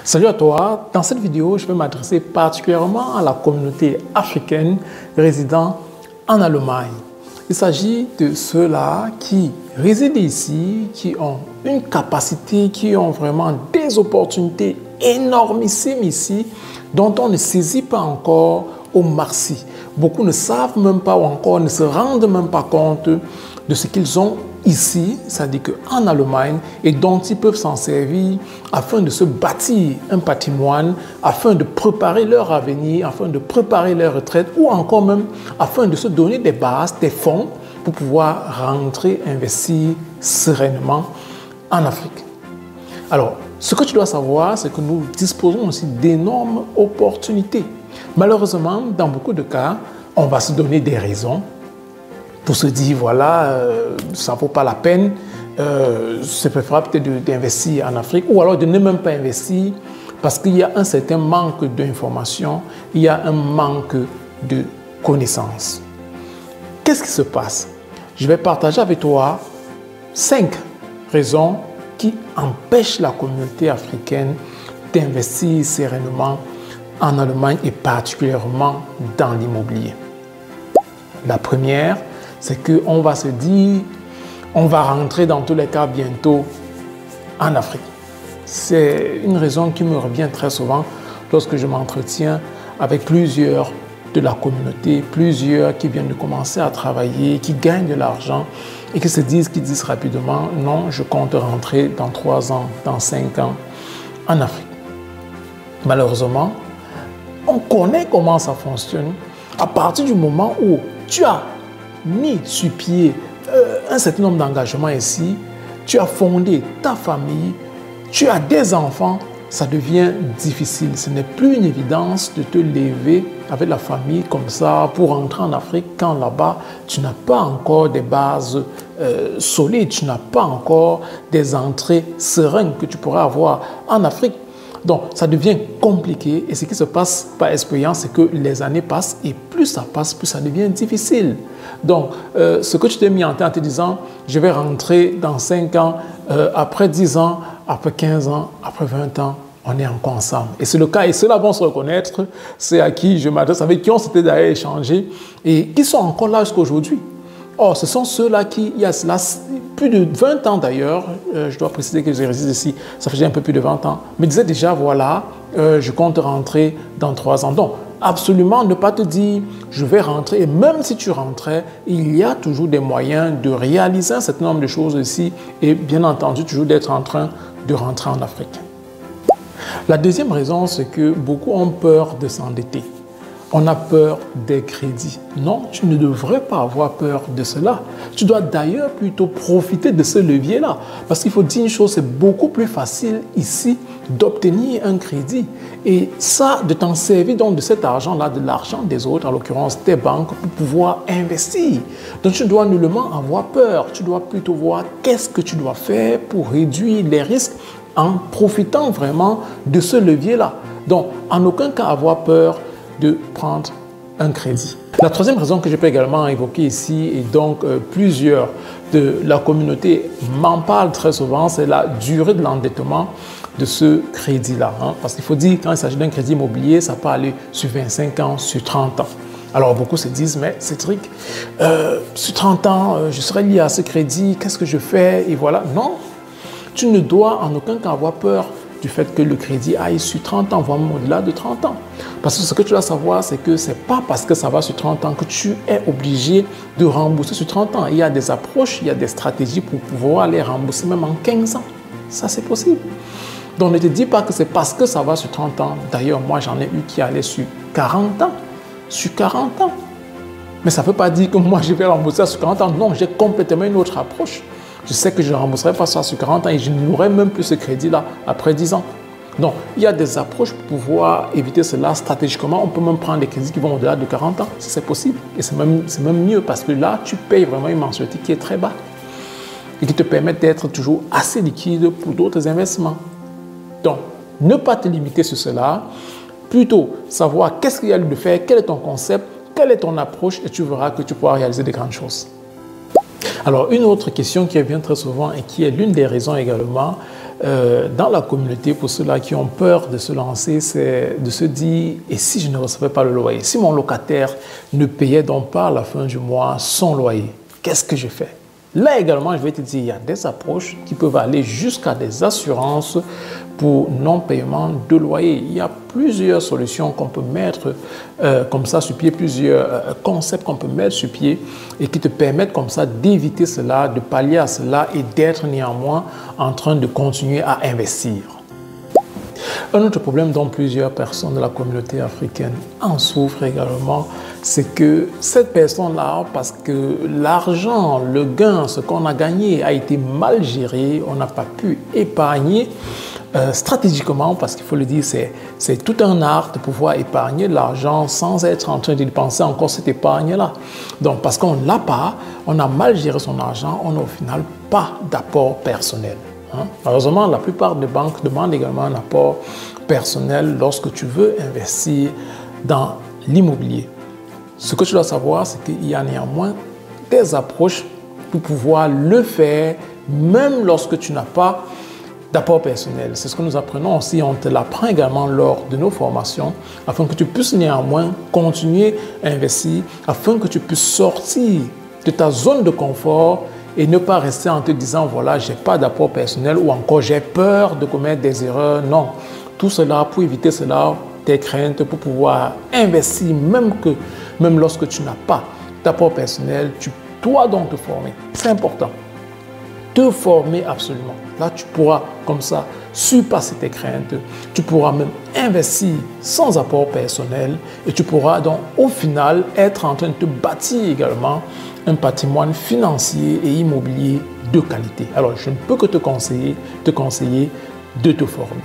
Salut à toi, dans cette vidéo, je vais m'adresser particulièrement à la communauté africaine résidant en Allemagne. Il s'agit de ceux-là qui résident ici, qui ont une capacité, qui ont vraiment des opportunités énormissimes ici, dont on ne saisit pas encore au maxi. Beaucoup ne savent même pas ou encore ne se rendent même pas compte de ce qu'ils ont ici, c'est-à-dire qu'en Allemagne, et dont ils peuvent s'en servir afin de se bâtir un patrimoine, afin de préparer leur avenir, afin de préparer leur retraite, ou encore même afin de se donner des bases, des fonds pour pouvoir rentrer, investir sereinement en Afrique. Alors, ce que tu dois savoir, c'est que nous disposons aussi d'énormes opportunités. Malheureusement, dans beaucoup de cas, on va se donner des raisons pour se dire, voilà, ça ne vaut pas la peine, c'est préférable peut-être d'investir en Afrique ou alors de ne même pas investir parce qu'il y a un certain manque d'information, il y a un manque de connaissances. Qu'est-ce qui se passe? Je vais partager avec toi 5 raisons qui empêchent la communauté africaine d'investir sereinement en Allemagne et particulièrement dans l'immobilier. La première, c'est qu'on va se dire, on va rentrer dans tous les cas bientôt en Afrique. C'est une raison qui me revient très souvent lorsque je m'entretiens avec plusieurs de la communauté, plusieurs qui viennent de commencer à travailler, qui gagnent de l'argent et qui disent rapidement, non, je compte rentrer dans 3 ans, dans 5 ans en Afrique. Malheureusement, on connaît comment ça fonctionne à partir du moment où tu as mis sur pied un certain nombre d'engagements ici, tu as fondé ta famille, tu as des enfants, ça devient difficile. Ce n'est plus une évidence de te lever avec la famille comme ça pour rentrer en Afrique quand là-bas, tu n'as pas encore des bases solides, tu n'as pas encore des entrées sereines que tu pourrais avoir en Afrique. Donc, ça devient compliqué et ce qui se passe par expérience, c'est que les années passent et plus ça passe, plus ça devient difficile. Donc, ce que tu t'es mis en tête en te disant, je vais rentrer dans 5 ans, après 10 ans, après 15 ans, après 20 ans, on est encore ensemble. Et c'est le cas, et ceux-là vont se reconnaître, c'est à qui je m'adresse, avec qui on s'était d'ailleurs échangé et qui sont encore là jusqu'à aujourd'hui. Or, ce sont ceux-là qui, il y a cela, plus de 20 ans d'ailleurs, je dois préciser que je réside ici, ça faisait un peu plus de 20 ans, me disaient déjà, voilà, je compte rentrer dans 3 ans. Donc, absolument ne pas te dire, je vais rentrer, et même si tu rentrais, il y a toujours des moyens de réaliser un certain nombre de choses ici, et bien entendu, toujours d'être en train de rentrer en Afrique. La deuxième raison, c'est que beaucoup ont peur de s'endetter. On a peur des crédits. Non, tu ne devrais pas avoir peur de cela. Tu dois d'ailleurs plutôt profiter de ce levier-là. Parce qu'il faut dire une chose, c'est beaucoup plus facile ici d'obtenir un crédit. Et ça, de t'en servir donc de cet argent-là, de l'argent des autres, en l'occurrence des banques, pour pouvoir investir. Donc tu dois nullement avoir peur. Tu dois plutôt voir qu'est-ce que tu dois faire pour réduire les risques en profitant vraiment de ce levier-là. Donc, en aucun cas avoir peur de prendre un crédit. La troisième raison que je peux également évoquer ici, et donc plusieurs de la communauté m'en parlent très souvent, c'est la durée de l'endettement de ce crédit-là. Parce qu'il faut dire, quand il s'agit d'un crédit immobilier, ça peut aller sur 25 ans, sur 30 ans. Alors beaucoup se disent, mais Cédric, sur 30 ans, je serai lié à ce crédit, qu'est-ce que je fais? Et voilà. Non, tu ne dois en aucun cas avoir peur du fait que le crédit aille sur 30 ans, voire même au-delà de 30 ans. Parce que ce que tu dois savoir, c'est que ce n'est pas parce que ça va sur 30 ans que tu es obligé de rembourser sur 30 ans. Il y a des approches, il y a des stratégies pour pouvoir les rembourser même en 15 ans. Ça, c'est possible. Donc, ne te dis pas que c'est parce que ça va sur 30 ans. D'ailleurs, moi, j'en ai eu qui allaient sur 40 ans. Sur 40 ans. Mais ça ne veut pas dire que moi, je vais rembourser sur 40 ans. Non, j'ai complètement une autre approche. Je sais que je ne rembourserai pas ça sur 40 ans et je n'aurai même plus ce crédit-là après 10 ans. Donc, il y a des approches pour pouvoir éviter cela stratégiquement. On peut même prendre des crédits qui vont au-delà de 40 ans, si c'est possible. Et c'est même mieux parce que là, tu payes vraiment une mensualité qui est très basse et qui te permet d'être toujours assez liquide pour d'autres investissements. Donc, ne pas te limiter sur cela. Plutôt, savoir qu'est-ce qu'il y a lieu de faire, quel est ton concept, quelle est ton approche et tu verras que tu pourras réaliser des grandes choses. Alors, une autre question qui revient très souvent et qui est l'une des raisons également dans la communauté, pour ceux-là qui ont peur de se lancer, c'est de se dire, et si je ne recevais pas le loyer, si mon locataire ne payait donc pas à la fin du mois son loyer, qu'est-ce que je fais? Là également, je vais te dire, il y a des approches qui peuvent aller jusqu'à des assurances pour non-paiement de loyer. Il y a plusieurs solutions qu'on peut mettre comme ça sur pied, plusieurs concepts qu'on peut mettre sur pied et qui te permettent comme ça d'éviter cela, de pallier à cela et d'être néanmoins en train de continuer à investir. Un autre problème dont plusieurs personnes de la communauté africaine en souffrent également, c'est que cette personne-là, parce que l'argent, le gain, ce qu'on a gagné a été mal géré, on n'a pas pu épargner stratégiquement, parce qu'il faut le dire, c'est tout un art de pouvoir épargner de l'argent sans être en train de dépenser encore cette épargne-là. Donc, parce qu'on ne l'a pas, on a mal géré son argent, on n'a au final pas d'apport personnel. Malheureusement, la plupart des banques demandent également un apport personnel lorsque tu veux investir dans l'immobilier. Ce que tu dois savoir, c'est qu'il y a néanmoins des approches pour pouvoir le faire, même lorsque tu n'as pas d'apport personnel. C'est ce que nous apprenons aussi, on te l'apprend également lors de nos formations, afin que tu puisses néanmoins continuer à investir, afin que tu puisses sortir de ta zone de confort et ne pas rester en te disant, voilà, je n'ai pas d'apport personnel ou encore j'ai peur de commettre des erreurs. Non, tout cela, pour éviter cela, tes craintes, pour pouvoir investir, même lorsque tu n'as pas d'apport personnel, tu dois donc te former. C'est important. Te former absolument. Là, tu pourras comme ça surpasser tes craintes. Tu pourras même investir sans apport personnel et tu pourras donc au final être en train de te bâtir également un patrimoine financier et immobilier de qualité. Alors, je ne peux que te conseiller de te former.